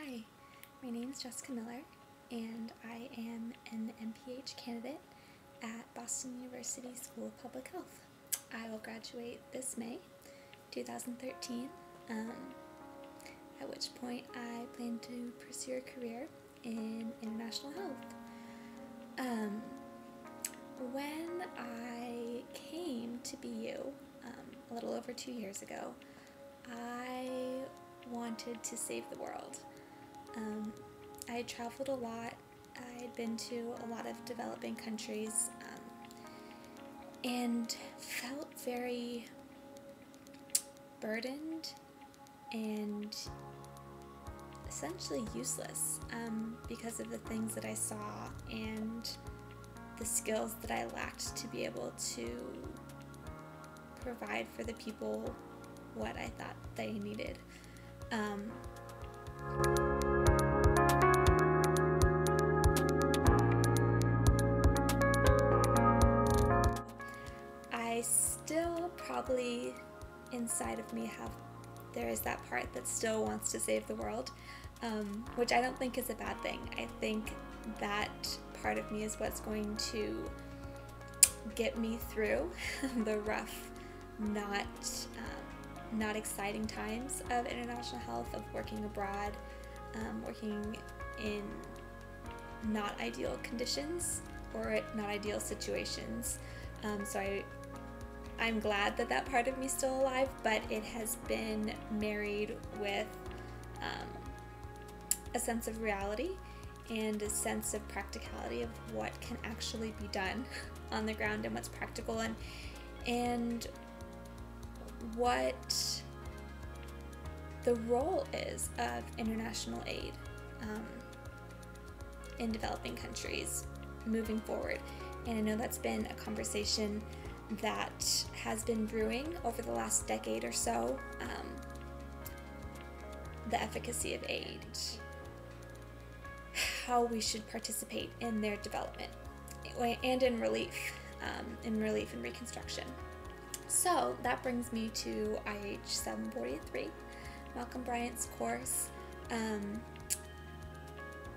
Hi, my name is Jessica Miller, and I am an MPH candidate at Boston University School of Public Health. I will graduate this May 2013, at which point I plan to pursue a career in international health. When I came to BU a little over 2 years ago, I wanted to save the world. I had traveled a lot. I had been to a lot of developing countries and felt very burdened and essentially useless because of the things that I saw and the skills that I lacked to be able to provide for the people what I thought they needed. I still probably inside of me there is that part that still wants to save the world, which I don't think is a bad thing. I think that part of me is what's going to get me through the rough, not exciting times of international health, of working abroad, working in not ideal conditions or not ideal situations. So I'm glad that that part of me is still alive, but it has been married with a sense of reality and a sense of practicality of what can actually be done on the ground and what's practical and what the role is of international aid in developing countries moving forward. And I know that's been a conversation that has been brewing over the last decade or so, the efficacy of aid, how we should participate in their development and in relief and reconstruction. So that brings me to IH 743, Malcolm Bryant's course.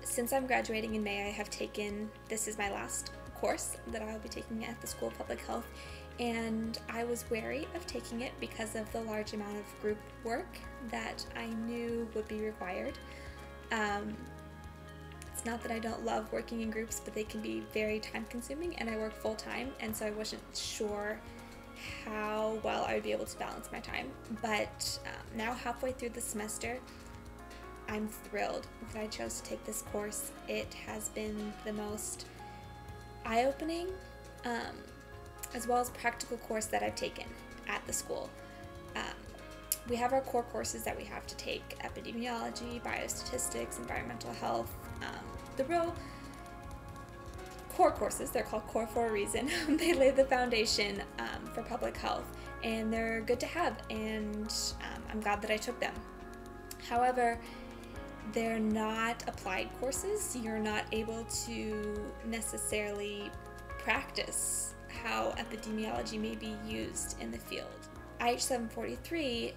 Since I'm graduating in May, this is my last course that I will be taking at the School of Public Health, and I was wary of taking it because of the large amount of group work that I knew would be required. It's not that I don't love working in groups, but they can be very time consuming, and I work full time, and so I wasn't sure how well I would be able to balance my time. But now halfway through the semester, I'm thrilled that I chose to take this course. It has been the most eye-opening as well as practical course that I've taken at the school. We have our core courses that we have to take: epidemiology, biostatistics, environmental health. The real core courses, they're called core for a reason. They lay the foundation for public health, and they're good to have, and I'm glad that I took them. However, they're not applied courses. You're not able to necessarily practice how epidemiology may be used in the field. IH 743,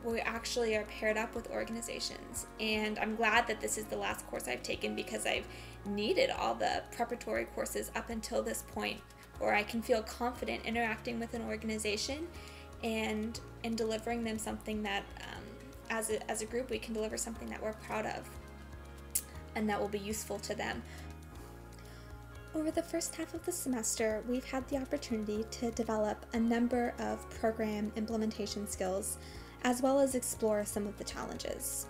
we actually are paired up with organizations, and I'm glad that this is the last course I've taken because I've needed all the preparatory courses up until this point where I can feel confident interacting with an organization and delivering them something that as a group we can deliver something that we're proud of and that will be useful to them. Over the first half of the semester, we've had the opportunity to develop a number of program implementation skills, as well as explore some of the challenges.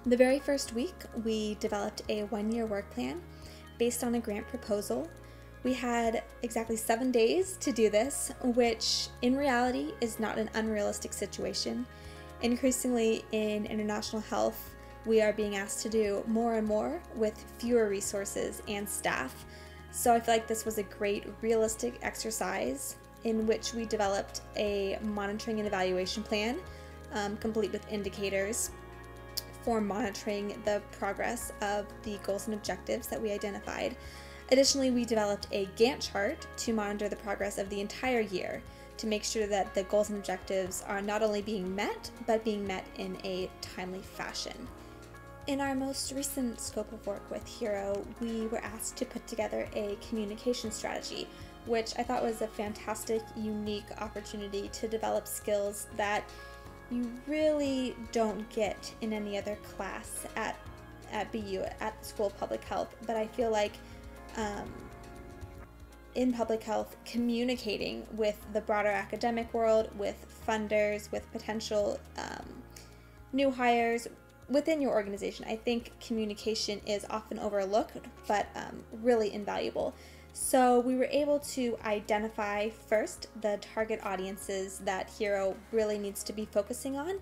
The very first week, we developed a one-year work plan based on a grant proposal. We had exactly 7 days to do this, which in reality is not an unrealistic situation. Increasingly in international health, we are being asked to do more and more with fewer resources and staff. So I feel like this was a great realistic exercise in which we developed a monitoring and evaluation plan, complete with indicators for monitoring the progress of the goals and objectives that we identified. Additionally, we developed a Gantt chart to monitor the progress of the entire year to make sure that the goals and objectives are not only being met, but being met in a timely fashion. In our most recent scope of work with Hero, we were asked to put together a communication strategy, which I thought was a fantastic, unique opportunity to develop skills that you really don't get in any other class at BU, at the School of Public Health. But I feel like in public health, communicating with the broader academic world, with funders, with potential new hires within your organization, I think communication is often overlooked, but really invaluable. So we were able to identify first the target audiences that Hero really needs to be focusing on,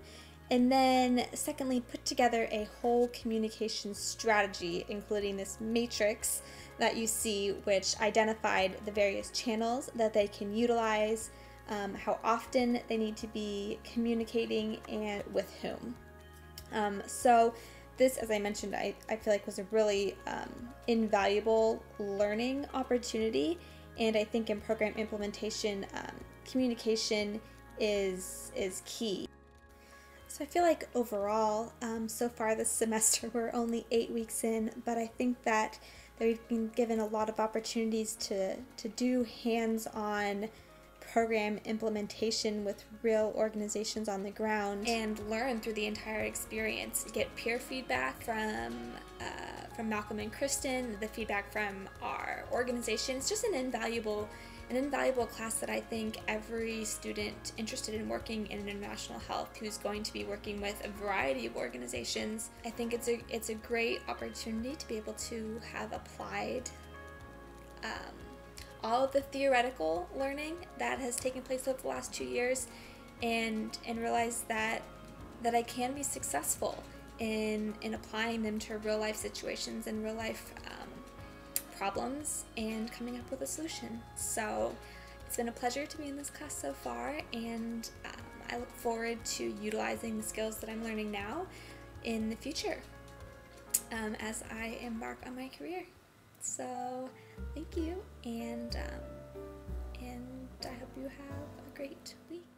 and then secondly, put together a whole communication strategy, including this matrix that you see, which identified the various channels that they can utilize, how often they need to be communicating, and with whom. So this, as I mentioned, I feel like was a really invaluable learning opportunity, and I think in program implementation, communication is key. So I feel like overall, so far this semester, we're only 8 weeks in, but I think that we've been given a lot of opportunities to do hands-on program implementation with real organizations on the ground and learn through the entire experience. Get peer feedback from Malcolm and Kristen, the feedback from our organization. It's just an invaluable class that I think every student interested in working in international health who's going to be working with a variety of organizations, I think it's a great opportunity to be able to have applied all of the theoretical learning that has taken place over the last 2 years, and realize that I can be successful in applying them to real life situations and real life problems and coming up with a solution. So it's been a pleasure to be in this class so far, and I look forward to utilizing the skills that I'm learning now in the future as I embark on my career. So thank you, and I hope you have a great week.